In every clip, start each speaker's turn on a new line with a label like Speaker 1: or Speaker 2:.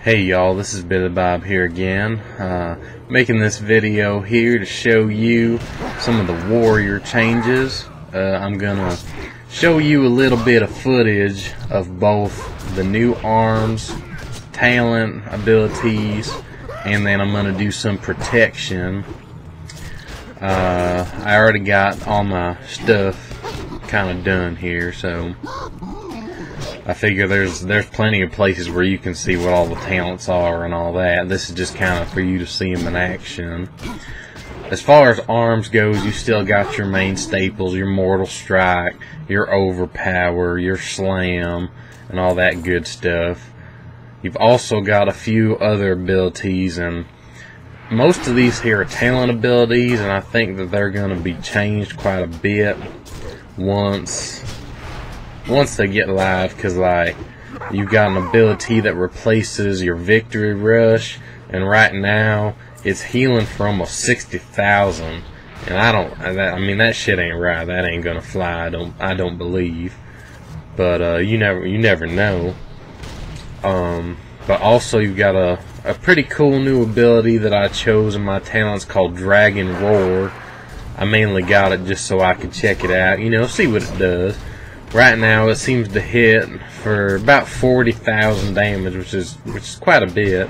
Speaker 1: Hey y'all, this is Billy Bob here again, making this video here to show you some of the warrior changes. I'm gonna show you a little bit of footage of both the new arms, talent, abilities, and then I'm gonna do some protection. I already got all my stuff kind of done here, so I figure there's plenty of places where you can see what all the talents are and all that. This is just kind of for you to see them in action. As far as arms goes, you still got your main staples, your Mortal Strike, your Overpower, your Slam, and all that good stuff. You've also got a few other abilities, and most of these here are talent abilities, and I think that they're going to be changed quite a bit once they get live, because like you've got an ability that replaces your Victory Rush, and right now it's healing for almost 60,000, and I mean that shit ain't right. That ain't gonna fly. I don't believe, but you never know. But also you've got a pretty cool new ability that I chose in my talents called Dragon Roar. I mainly got it just so I could check it out, see what it does. Right now it seems to hit for about 40,000 damage, which is quite a bit,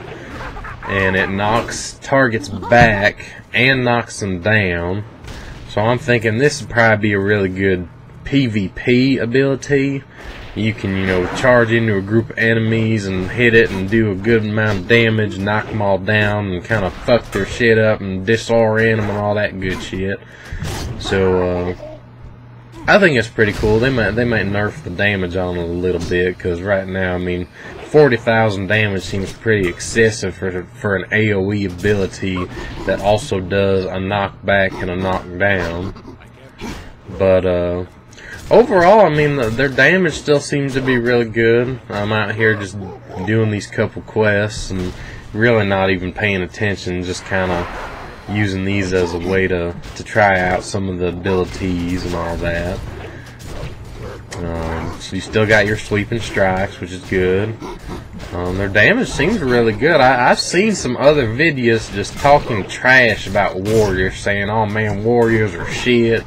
Speaker 1: and it knocks targets back and knocks them down. So I'm thinking this would probably be a really good PvP ability. You can, charge into a group of enemies and hit it and do a good amount of damage, knock them all down, and kind of fuck their shit up and disorient them and all that good shit. So I think it's pretty cool. They might nerf the damage on it a little bit, because right now, I mean, 40,000 damage seems pretty excessive for an AoE ability that also does a knockback and a knockdown. But overall, I mean, their damage still seems to be really good. I'm out here just doing these couple quests and really not even paying attention, just kind of using these as a way to try out some of the abilities and all that. So you still got your sweeping strikes, which is good. Their damage seems really good. I've seen some other videos just talking trash about warriors, saying, oh man, warriors are shit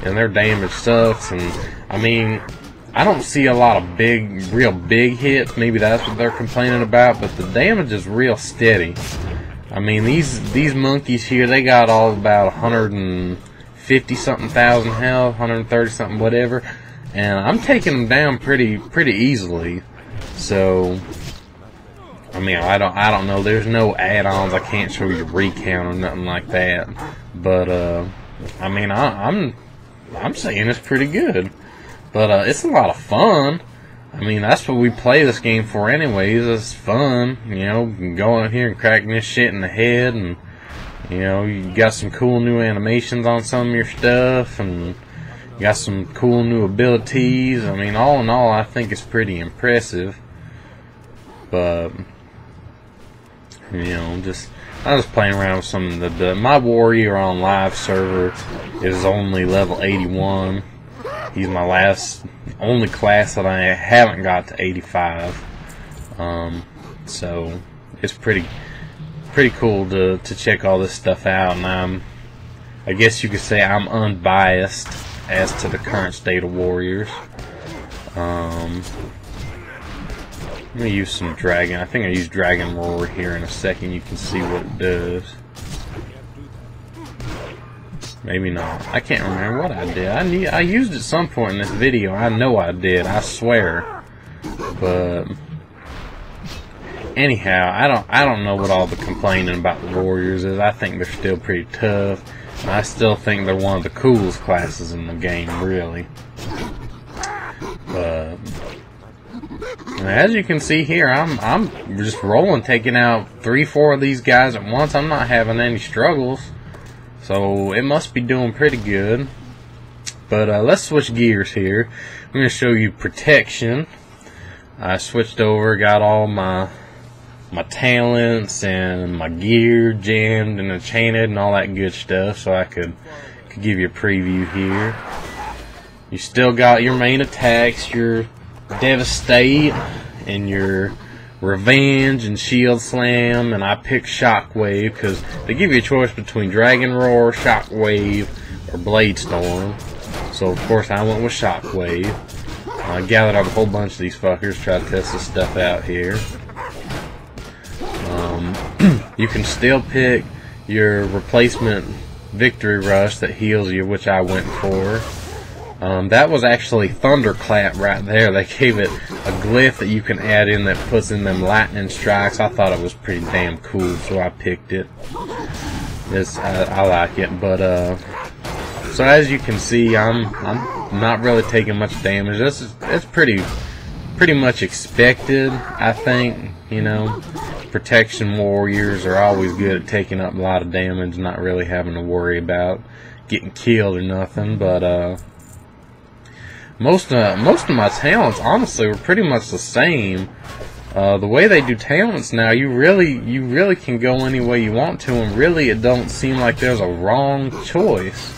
Speaker 1: and their damage sucks. And I mean, I don't see a lot of real big hits. Maybe that's what they're complaining about, but the damage is real steady. I mean, these monkeys here, they got all about 150 something thousand health, 130 something whatever, and I'm taking them down pretty easily. So I mean, I don't know. There's no add-ons. I can't show you recount or nothing like that. But I mean, I'm saying it's pretty good. But it's a lot of fun. I mean, that's what we play this game for anyways. It's fun, you can go in here and crack this shit in the head, and you got some cool new animations on some of your stuff, and you got some cool new abilities. I mean, all in all, I think it's pretty impressive. But I'm just playing around with some of my warrior on live server is only level 81. He's my only class that I haven't got to 85. So it's pretty cool to check all this stuff out, and I guess you could say I'm unbiased as to the current state of warriors. Let me use some dragon. I think I use Dragon Roar here in a second. You can see what it does. Maybe not. I can't remember what I did. I used it at some point in this video. I know I did. I swear. But anyhow, I don't know what all the complaining about the warriors is. I think they're still pretty tough. And I still think they're one of the coolest classes in the game, really. But as you can see here, I'm just rolling, taking out 3-4 of these guys at once. I'm not having any struggles. So it must be doing pretty good. But let's switch gears here. I'm going to show you protection. I switched over, got all my talents and my gear jammed and enchanted and all that good stuff, so I could give you a preview here. You still got your main attacks, your Devastate and your Revenge and Shield Slam, and I picked Shockwave because they give you a choice between Dragon Roar, Shockwave, or Blade Storm. So of course I went with Shockwave. I gathered up a whole bunch of these fuckers, tried to test this stuff out here. You can still pick your replacement Victory Rush that heals you, which I went for. That was actually Thunderclap right there. They gave it a glyph that you can add in that puts in them lightning strikes. I thought it was pretty damn cool, so I picked it. I like it, but so as you can see, I'm not really taking much damage. It's pretty much expected, I think. You know, protection warriors are always good at taking up a lot of damage, not really having to worry about getting killed or nothing. But most of my talents, honestly, were pretty much the same. The way they do talents now, you really can go any way you want to, and really it don't seem like there's a wrong choice.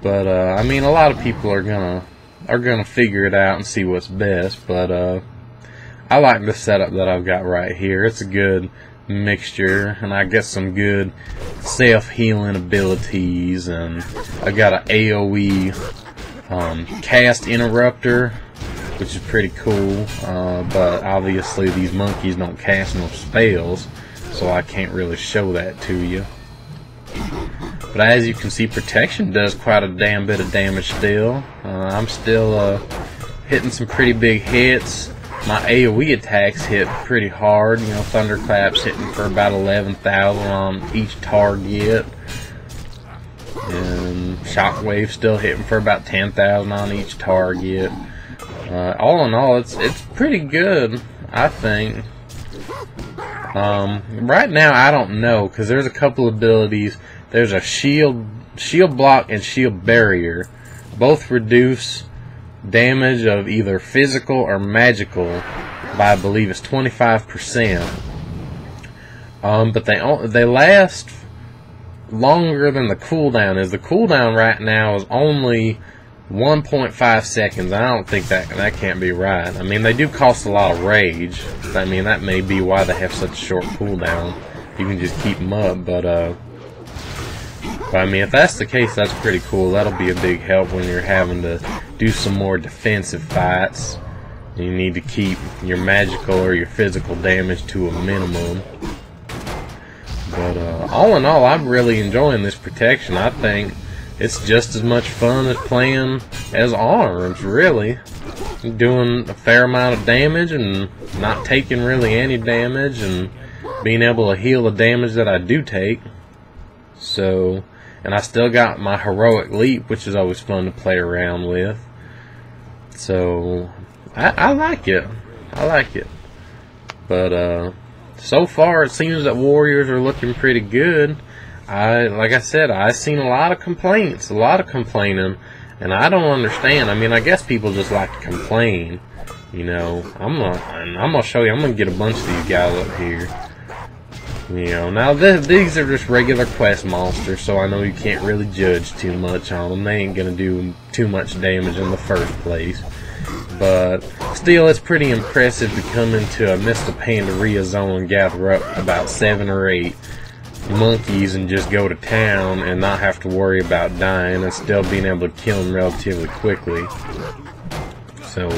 Speaker 1: But I mean, a lot of people are gonna figure it out and see what's best. But I like the setup that I've got right here. It's a good mixture, and I get some good self-healing abilities, and I got an AoE cast interrupter, which is pretty cool, but obviously these monkeys don't cast no spells, so I can't really show that to you. But as you can see, protection does quite a damn bit of damage still. I'm still hitting some pretty big hits. My AoE attacks hit pretty hard. You know, Thunderclap's hitting for about 11,000 on each target. And Shockwave still hitting for about 10,000 on each target. All in all, it's pretty good, I think. Right now, I don't know, because there's a couple abilities. There's a shield block and shield barrier. Both reduce damage of either physical or magical by, I believe it's 25%. But they last longer than the cooldown is. The cooldown right now is only 1.5 seconds. I don't think that can't be right. I mean, they do cost a lot of rage. I mean, that may be why they have such a short cooldown. You can just keep them up, but I mean, if that's the case, that's pretty cool. That'll be a big help when you're having to do some more defensive fights. You need to keep your magical or your physical damage to a minimum. But all in all, I'm really enjoying this protection. I think it's just as much fun as playing as arms, really. Doing a fair amount of damage and not taking really any damage, and being able to heal the damage that I do take. So, and I still got my heroic leap, which is always fun to play around with. So I like it. I like it. But so far it seems that warriors are looking pretty good. Like I said, I've seen a lot of complaints, a lot of complaining, and I don't understand. I mean, I guess people just like to complain. You know, I'm gonna show you. I'm gonna get a bunch of these guys up here. You know, now these are just regular quest monsters, so I know you can't really judge too much on them. They ain't gonna do too much damage in the first place. But still, it's pretty impressive to come into a Mr. Pandaria zone and gather up about 7 or 8 monkeys and just go to town and not have to worry about dying, and still being able to kill them relatively quickly. So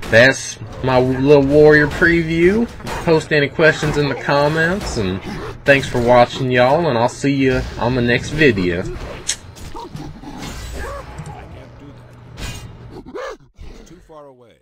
Speaker 1: that's my little warrior preview. Post any questions in the comments, and thanks for watching, y'all, and I'll see you on the next video.
Speaker 2: Too far away.